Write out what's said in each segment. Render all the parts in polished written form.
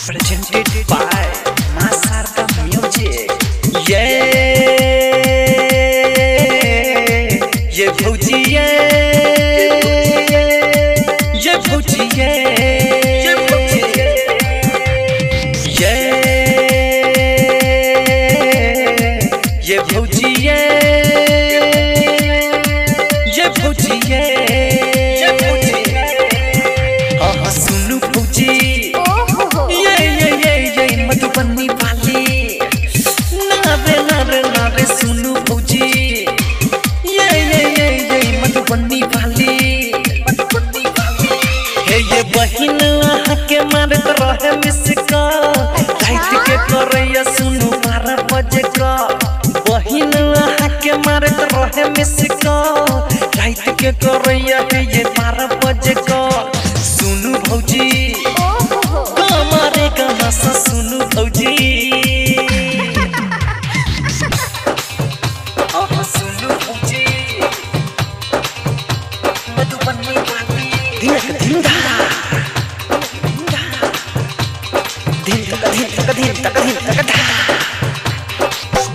presented by Masarda Music. ये भौजी ये भौजी ये भौजी ये भौजी हाँ सुनु भौजी ये मधुबनी वाली नारे सुनु भौजी ये मधुबनी वाली हे ये बहिन के मारत रहे मिसका रात के करैया सुनु 12 बजे का बहिन के मारत रहे मिसका रात के करैया ये 12 बजे का सुनु भौजी हमारे गाना सा सुनु भौजी सुनु भौजी मधुबनी वाली दिल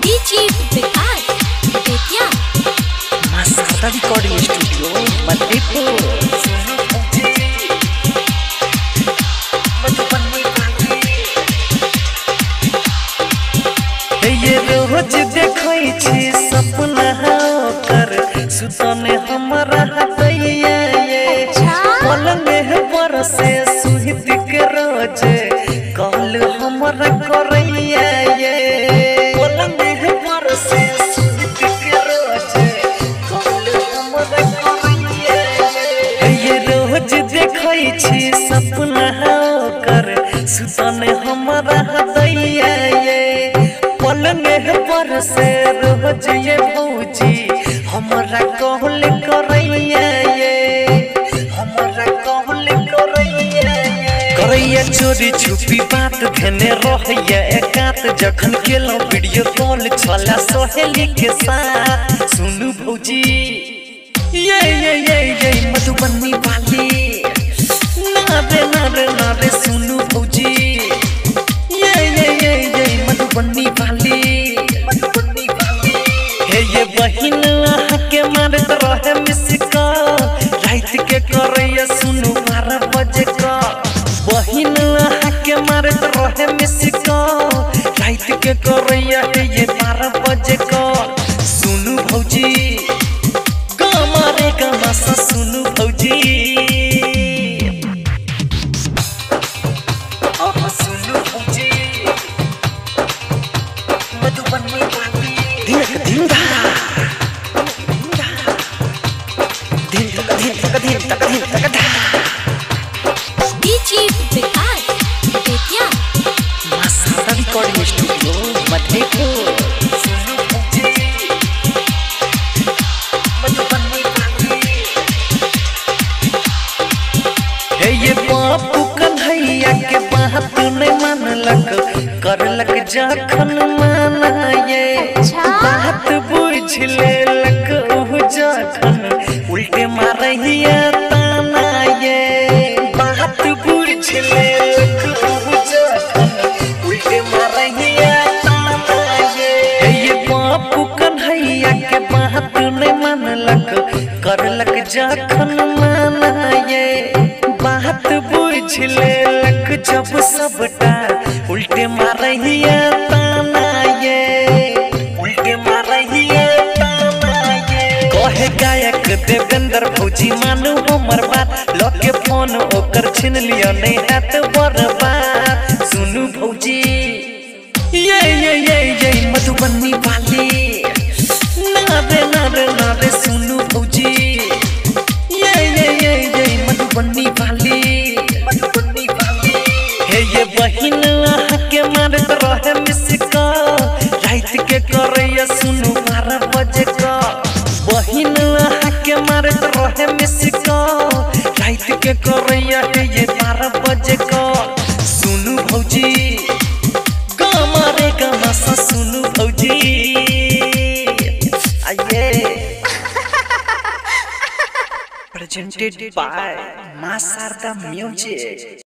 डीजे विकास बेतिया मासादा रिकॉर्डिंग स्टूडियो मधेपुर ये रोज देखै छी सपना कर सुतने हमरा हतैया ये पलंग पर से सुहित के रोज कहल हमरा करैया ये पलंग पर से सुहित के रोज कहल हमरा करैया ये रोज देखै छी सपना कर सुतने हमरा हतैया ये पलंग पर से रोज ये भौजी हमरा कहल करैया ये हमरा कहल करैया चोरी छुपी बात भेने रहैया एकात जखन केलो वीडियो कॉल छला सहेली के साथ सुनु भौजी ये मधुबनी वाली नारे सुनु भौजी ये मधुबनी वाली हे ये बहिन के मारत रहे मिसका रात के करैया सुनु 12 बजे का बहिन के मारत रहे मिसका रात के करैया ये 12 बजे का सुनु भौजी गामारे गाना सा सुनु भौजी सुनु भौजी मधुबनी वाली डीजे विकास बेतिया मासादा रिकॉर्डिंग स्टूडियो मधेपुर हे ये बापू कन्हैया के बात नहीं मानलक करलक जखन माना ये बात बुझ लेलक ओहु जखन उल्टे मारहिया ताना ये बात बुझ लेलक ओहु जखन उल्टे मारहिया ताना ये बापू कन्हैया के बात नहीं मानलक करलक जखन माना ये बात बुझ लेलक जब सबटा उल्टे मारहिया ताना ये उल्टे मारहिया ताना ये कहे गायक देवेंद्र भौजी मानू हमर बात लके फोन ओकर छीन लियो नहीं हाथ बर्बाद सुनु भौजी ये मधुबनी वाली नारे सुनु भौजी ये मधुबनी वाली हे ये बहिन के मारत रहे मिसका रात के करैया सुनु 12 बजे का बहिन के मारत रहे मिसका रात के करैया ये 12 बजे का सुनु भौजी गामारे गाना सा सुनु भौजी आइए presented by Masarda Music.